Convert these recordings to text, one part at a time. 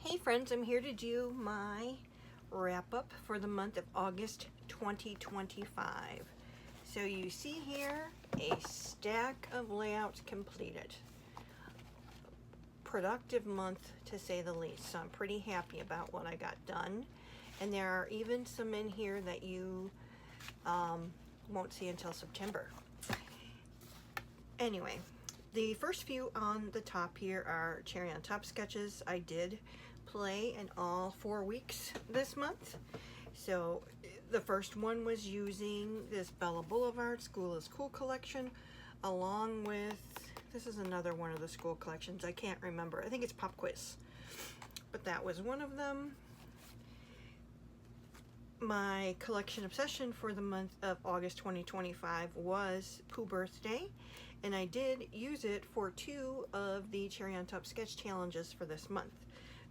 Hey friends, I'm here to do my wrap up for the month of August 2025. So you see here a stack of layouts completed. Productive month to say the least, so I'm pretty happy about what I got done. And there are even some in here that you won't see until September. Anyway, the first few on the top here are cherry on top sketches. I did play in all 4 weeks this month. So the first one was using this Bella Boulevard School is Cool collection, along with, this is another one of the school collections, I can't remember, I think it's Pop Quiz, but that was one of them. My collection obsession for the month of August 2025 was Pooh Birthday, and I did use it for 2 of the Cherry on Top sketch challenges for this month.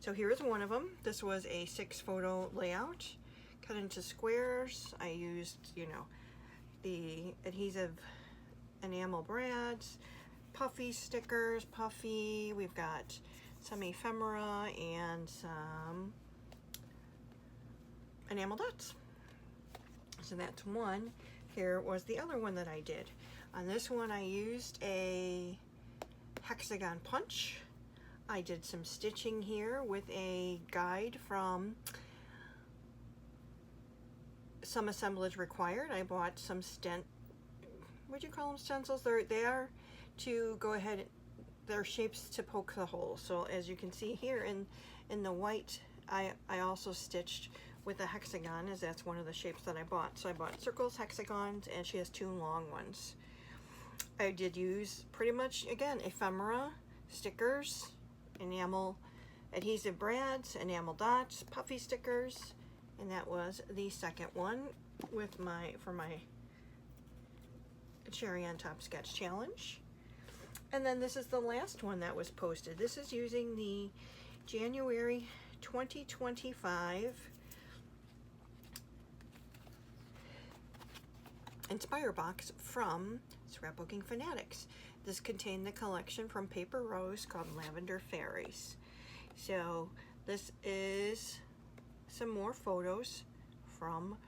So here is one of them. This was a 6 photo layout cut into squares. I used, the adhesive enamel brads, puffy stickers, puffy. We've got some ephemera and some enamel dots. So that's one. Here was the other one that I did. On this one I used a hexagon punch. I did some stitching here with a guide from Some Assemblage Required. I bought some what'd you call them, stencils? They are to go ahead, they're shapes to poke the hole. So as you can see here in the white, I also stitched with a hexagon, as that's one of the shapes that I bought. So I bought circles, hexagons, and she has 2 long ones. I did use pretty much, again, ephemera, stickers, enamel adhesive brads, enamel dots, puffy stickers, and that was the second one with for my Cherry on Top sketch challenge. And then this is the last one that was posted. This is using the January 2025 Inspire box from Scrapbooking Fanatics. This contained the collection from Paper Rose called Lavender Fairies. So this is some more photos from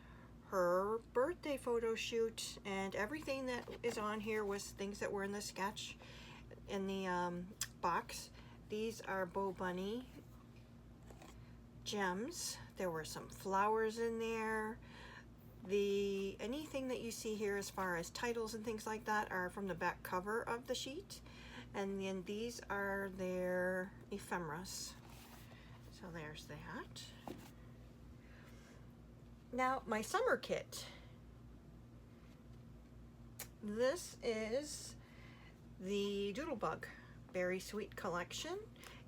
her birthday photo shoot, and everything that is on here was things that were in the sketch in the box. These are Bo Bunny gems. There were some flowers in there. Anything that you see here as far as titles and things like that are from the back cover of the sheet, and then these are their ephemeras. So there's that. Now my summer kit. This is the Doodlebug Berry Sweet collection,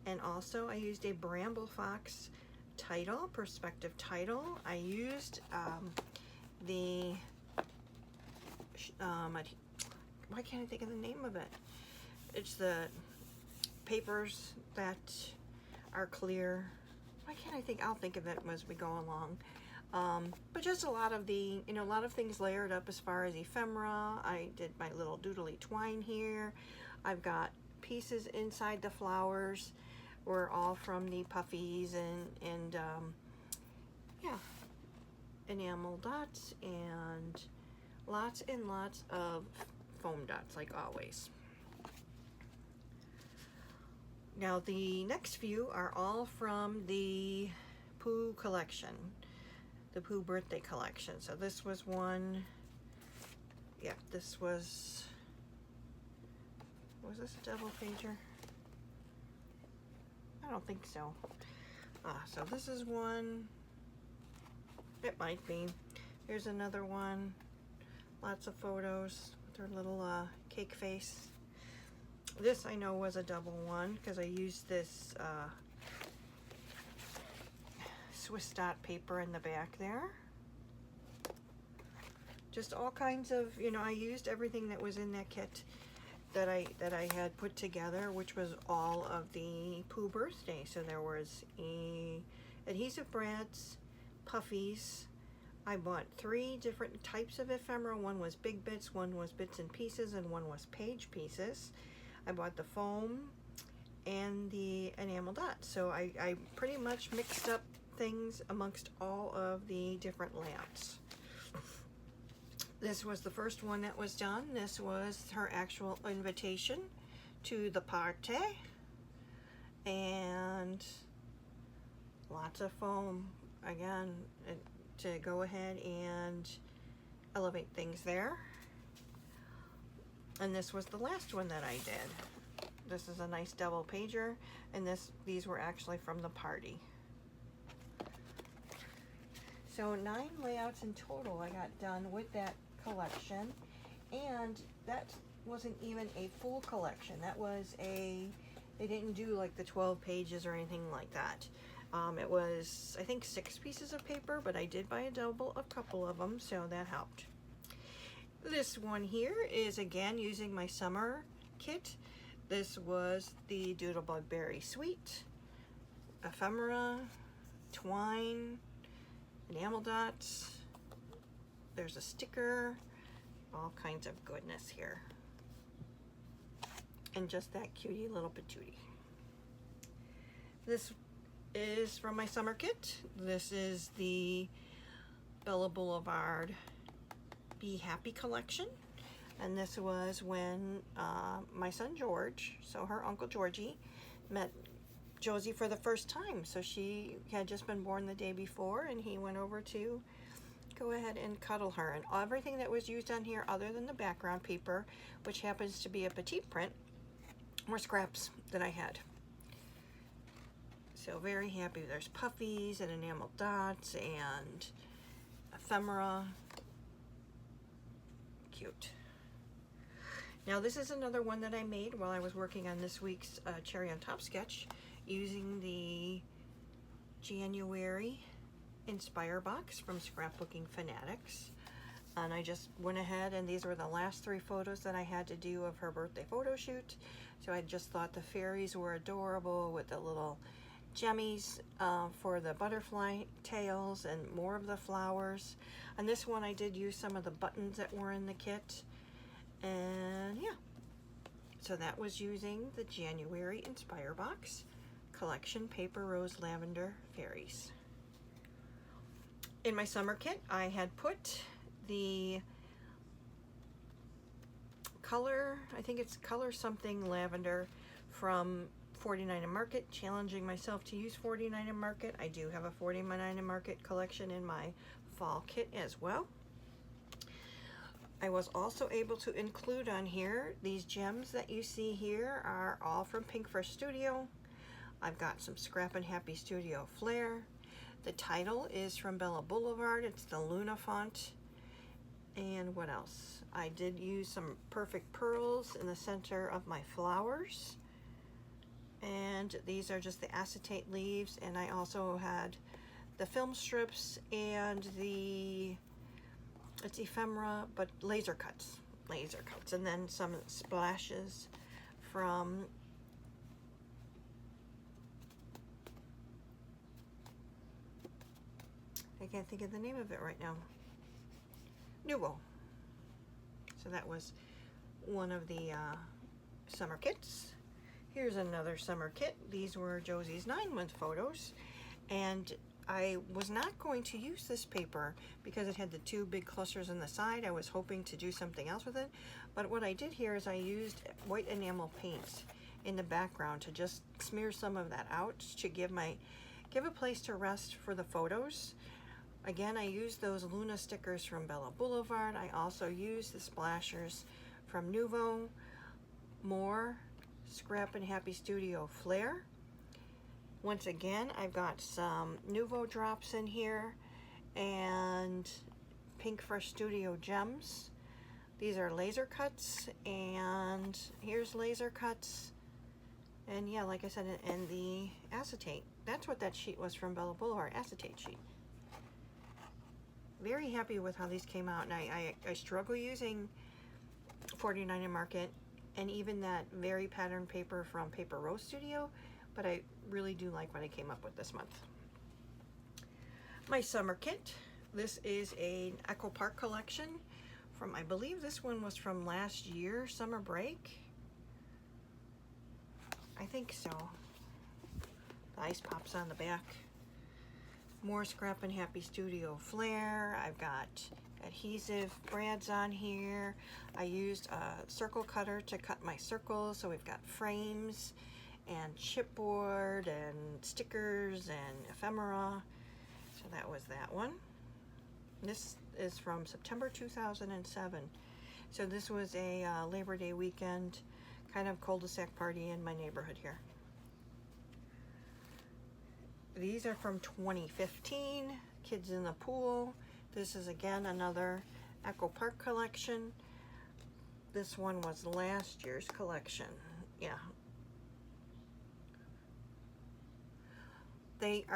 and also I used a Bramble Fox title, perspective title. I used why can't I think of the name of it? It's the papers that are clear. Why can't I think? I'll think of it as we go along. But just a lot of a lot of things layered up as far as ephemera. I did my little doodly twine here. I've got pieces inside the flowers. Were all from the puffies and yeah, enamel dots and lots of foam dots, like always. Now the next few are all from the Pooh collection, the Pooh birthday collection. So this was one, yeah, this was this a double pager? I don't think so. So this is one. It might be. Here's another one. Lots of photos with her little cake face. This I know was a double one because I used this Swiss dot paper in the back there. Just all kinds of, I used everything that was in that kit that I had put together, which was all of the Pooh birthday. So there was adhesive brads, puffies. I bought 3 different types of ephemera. One was big bits, one was bits and pieces, and one was page pieces. I bought the foam and the enamel dots. So I pretty much mixed up things amongst all of the different layouts. This was the first one that was done. This was her actual invitation to the party, and lots of foam again to go ahead and elevate things there. And this was the last one that I did. This is a nice double pager, and these were actually from the party. So 9 layouts in total I got done with that collection, and that wasn't even a full collection. That was they didn't do like the 12 pages or anything like that. It was, I think, 6 pieces of paper, but I did buy a couple of them, so that helped. This one here is again using my summer kit. This was the Doodlebug Berry Sweet, ephemera, twine, enamel dots. There's a sticker, all kinds of goodness here. And just that cutie little patootie. This is from my summer kit. This is the Bella Boulevard Be Happy collection. And this was when my son George, so her Uncle Georgie, met Josie for the first time. So she had just been born the day before, and he went over to go ahead and cuddle her. And everything that was used on here, other than the background paper, which happens to be a petite print, were scraps that I had. So very happy. There's puffies and enamel dots and ephemera. Cute. Now this is another one that I made while I was working on this week's Cherry on Top sketch, using the January Inspire box from Scrapbooking Fanatics. And I just went ahead, and these were the last 3 photos that I had to do of her birthday photo shoot. So I just thought the fairies were adorable with the little jemmies for the butterfly tails and more of the flowers. On this one I did use some of the buttons that were in the kit. And yeah, so that was using the January Inspire box collection, Paper Rose Lavender Fairies. In my summer kit I had put the color, I think it's Color Something Lavender from 49 and Market, challenging myself to use 49 and Market. I do have a 49 and Market collection in my fall kit as well. I was also able to include on here, these gems that you see here are all from Pinkfresh Studio. I've got some Scrap and Happy Studio Flair. The title is from Bella Boulevard. It's the Luna font. And what else? I did use some Perfect Pearls in the center of my flowers. And these are just the acetate leaves. And I also had the film strips and it's ephemera, but laser cuts. And then some splashes from I can't think of the name of it right now. Nuvo. So that was one of the summer kits. Here's another summer kit. These were Josie's 9-month photos, and I was not going to use this paper because it had the 2 big clusters on the side. I was hoping to do something else with it, but what I did here is I used white enamel paint in the background to just smear some of that out to give a place to rest for the photos. Again, I used those Luna stickers from Bella Boulevard. I also used the splashers from Nuvo, more Scrap and Happy Studio Flair. Once again, I've got some Nuvo drops in here and Pinkfresh Studio gems. These are laser cuts, and here's laser cuts. And yeah, like I said, and the acetate. That's what that sheet was from Bella Boulevard, acetate sheet. Very happy with how these came out, and I struggle using 49 and Market and even that very patterned paper from Paper Rose Studio, but I really do like what I came up with this month. My summer kit. This is an Echo Park collection from, I believe this one was from last year, summer break. I think so. The ice pops on the back. More Scrap and Happy Studio Flair. I've got adhesive brads on here. I used a circle cutter to cut my circles, so we've got frames and chipboard and stickers and ephemera. So that was that one. This is from September 2007. So this was a Labor Day weekend kind of cul-de-sac party in my neighborhood here. These are from 2015, Kids in the Pool. This is again another Echo Park collection. This one was last year's collection. Yeah. They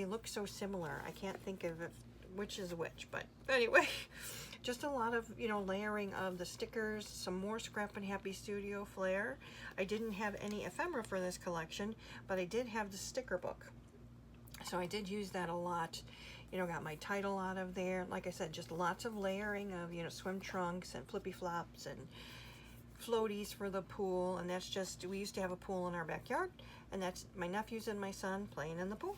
look so similar. I can't think of which is which, but anyway, just a lot of, you know, layering of the stickers, some more Scrap and Happy Studio Flair. I didn't have any ephemera for this collection, but I did have the sticker book. So I did use that a lot. You know, got my title out of there. Like I said, just lots of layering of, you know, swim trunks and flippy flops and floaties for the pool. And that's just, we used to have a pool in our backyard, and that's my nephews and my son playing in the pool.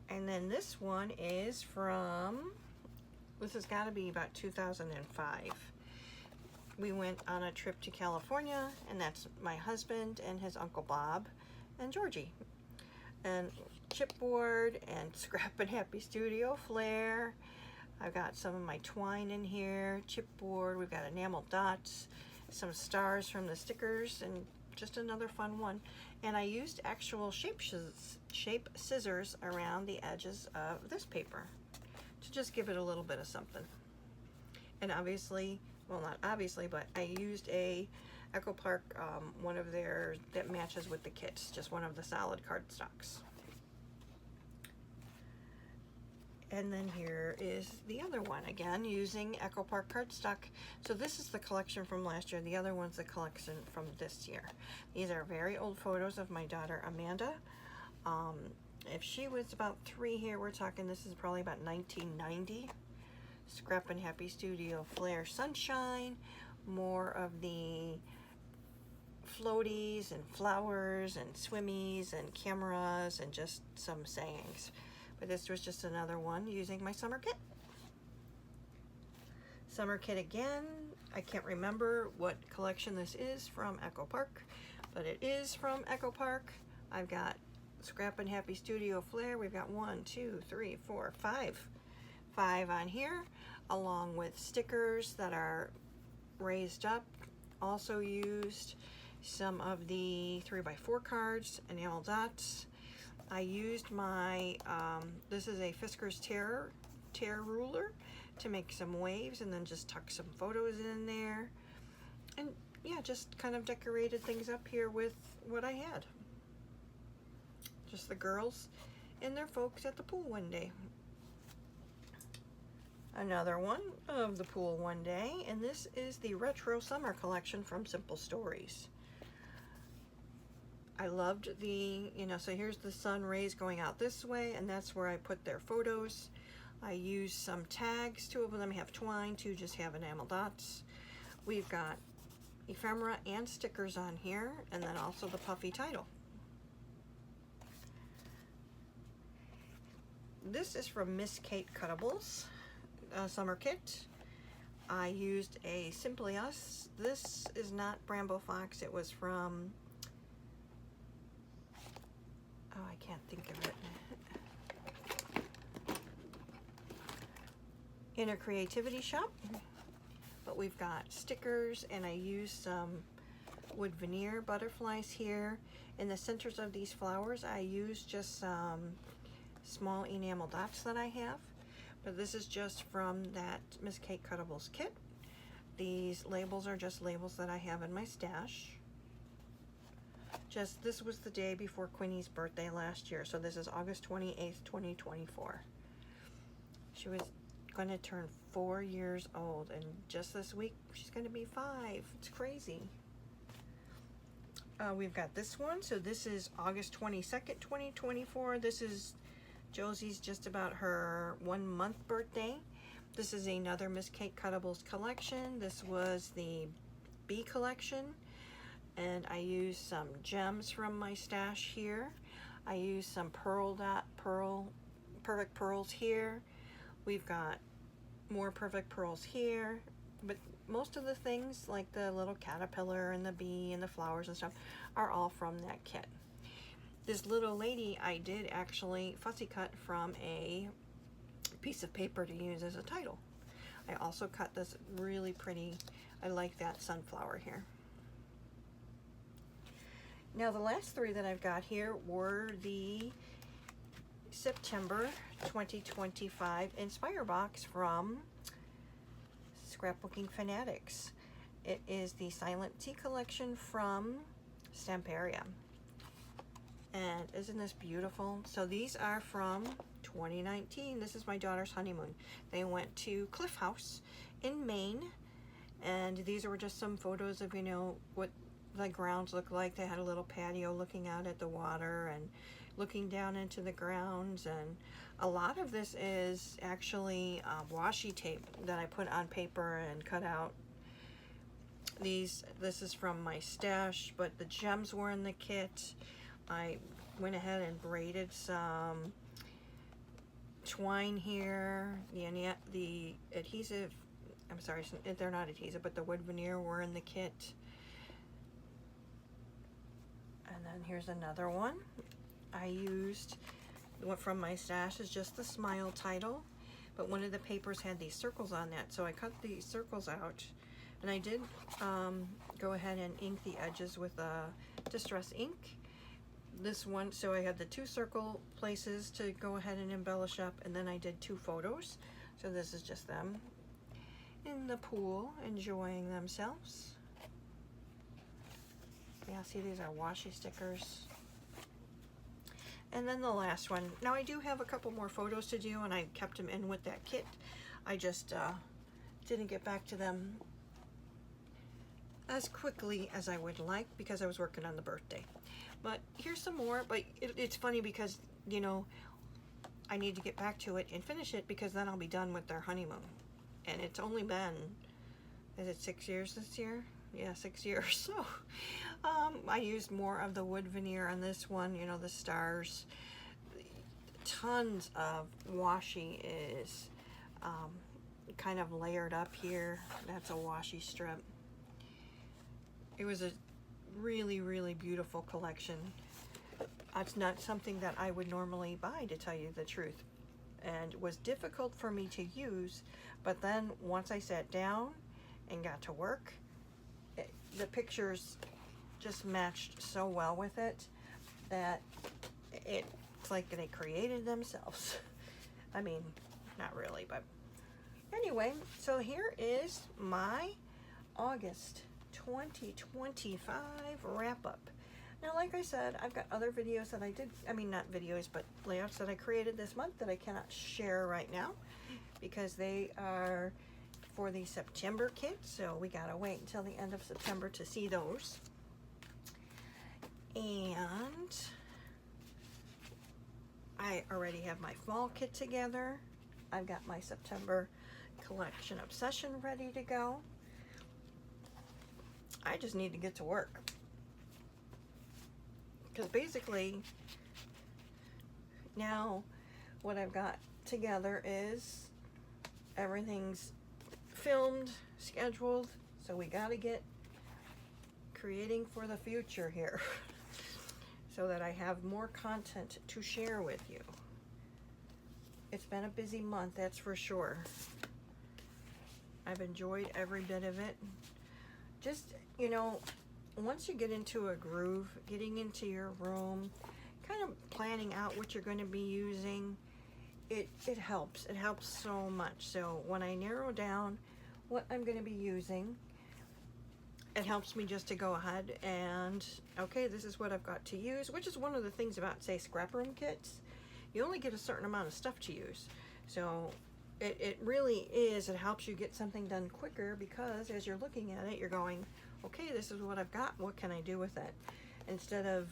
And then this one is from, this has got to be about 2005. We went on a trip to California, and that's my husband and his Uncle Bob and Georgie. And chipboard and Scrap and Happy Studio Flair. I've got some of my twine in here, chipboard. We've got enamel dots, some stars from the stickers, and just another fun one. And I used actual shape scissors around the edges of this paper to just give it a little bit of something. And obviously, well, not obviously, but I used a Echo Park, one of their that matches with the kits, just one of the solid cardstocks. And then here is the other one, again, using Echo Park cardstock. So this is the collection from last year. The other one's the collection from this year. These are very old photos of my daughter, Amanda. If she was about 3 here, we're talking, this is probably about 1990. Scrap and Happy Studio Flair Sunshine. More of the floaties and flowers and swimmies and cameras and just some sayings. But this was just another one using my summer kit. Summer kit again. I can't remember what collection this is from Echo Park, but it is from Echo Park. I've got Scrap and Happy Studio Flair. We've got 1, 2, 3, 4, 5. 5 on here, along with stickers that are raised up. Also used some of the 3x4 cards, enamel dots. I used my, this is a Fiskars tear ruler to make some waves, and then just tuck some photos in there. And yeah, just kind of decorated things up here with what I had. Just the girls and their folks at the pool one day. Another one of the pool one day, and this is the Retro Summer Collection from Simple Stories. I loved the, you know, so here's the sun rays going out this way, and that's where I put their photos. I used some tags. 2 of them have twine, 2 just have enamel dots. We've got ephemera and stickers on here, and then also the puffy title. This is from Miss Kate Cuttables summer kit. I used a Simply Us. This is not Bramble Fox. It was from, oh, I can't think of it. Inner Creativity Shop. But we've got stickers, and I used some wood veneer butterflies here. In the centers of these flowers, I used just some small enamel dots that I have. But this is just from that Miss Kate Cuttables kit. These labels are just labels that I have in my stash. Just, this was the day before Quinny's birthday last year, so this is August 28th, 2024. She was going to turn 4 years old, and just this week she's going to be 5. It's crazy. We've got this one. So this is August 22nd, 2024. This is Josie's just about her 1-month birthday. This is another Miss Kate Cuttables collection. This was the B collection, and I used some gems from my stash here. I used some perfect pearls here. We've got more perfect pearls here, but most of the things like the little caterpillar and the bee and the flowers and stuff are all from that kit. This little lady I did actually fussy cut from a piece of paper to use as a title. I also cut this really pretty, I like that sunflower here. Now the last three that I've got here were the September 2025 Inspire box from Scrapbooking Fanatics. It is the Silent Tea collection from Stamperia. And isn't this beautiful? So these are from 2019. This is my daughter's honeymoon. They went to Cliff House in Maine, and these were just some photos of, you know, what the grounds look like. They had a little patio looking out at the water and looking down into the grounds, and a lot of this is actually washi tape that I put on paper and cut out. This is from my stash, but the gems were in the kit. I went ahead and braided some twine here. The adhesive, I'm sorry, they're not adhesive, but the wood veneer were in the kit. And then here's another one. I used what from my stash is just the Smile title, but one of the papers had these circles on that, so I cut these circles out, and I did go ahead and ink the edges with Distress ink. This one, so I had the two circle places to go ahead and embellish up, and then I did two photos. So this is just them in the pool enjoying themselves. Yeah, see, these are washi stickers. And then the last one. Now I do have a couple more photos to do, and I kept them in with that kit. I just didn't get back to them as quickly as I would like because I was working on the birthday. But here's some more, but it's funny because, you know, I need to get back to it and finish it because then I'll be done with their honeymoon. And it's only been, is it 6 years this year? Yeah, 6 years. So I used more of the wood veneer on this one, you know, the stars. Tons of washi is kind of layered up here. That's a washi strip. It was a really, really beautiful collection. It's not something that I would normally buy, to tell you the truth, and it was difficult for me to use, but then once I sat down and got to work, the pictures just matched so well with it that it's like they created themselves. I mean, not really, but anyway, so here is my August 2025 wrap-up. Now, like I said, I've got other videos that I did, I mean, not videos, but layouts that I created this month that I cannot share right now because they are for the September kit, so we gotta wait until the end of September to see those. And I already have my fall kit together. I've got my September collection obsession ready to go. I just need to get to work. Because basically, now what I've got together is everything's filmed, scheduled, so we gotta get creating for the future here so that I have more content to share with you. It's been a busy month, that's for sure. I've enjoyed every bit of it. Just, you know, once you get into a groove, getting into your room, kind of planning out what you're going to be using, it helps. It helps so much. So when I narrow down what I'm going to be using, it helps me just to go ahead and, okay, this is what I've got to use, which is one of the things about, say, scrap room kits. You only get a certain amount of stuff to use. So it really is, it helps you get something done quicker because as you're looking at it, you're going, okay, this is what I've got, what can I do with it? Instead of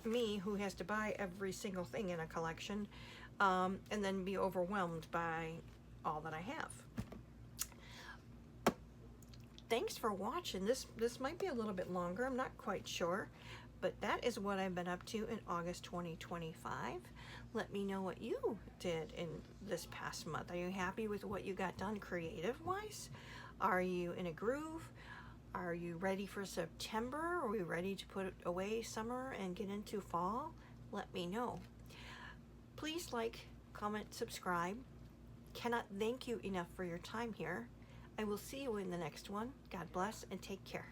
me who has to buy every single thing in a collection and then be overwhelmed by all that I have. thanks for watching. This might be a little bit longer, I'm not quite sure, but that is what I've been up to in August 2025. Let me know what you did in this past month. Are you happy with what you got done creative wise? Are you in a groove? Are you ready for September? Are we ready to put away summer and get into fall? Let me know. Please like, comment, subscribe. Cannot thank you enough for your time here. I will see you in the next one. God bless and take care.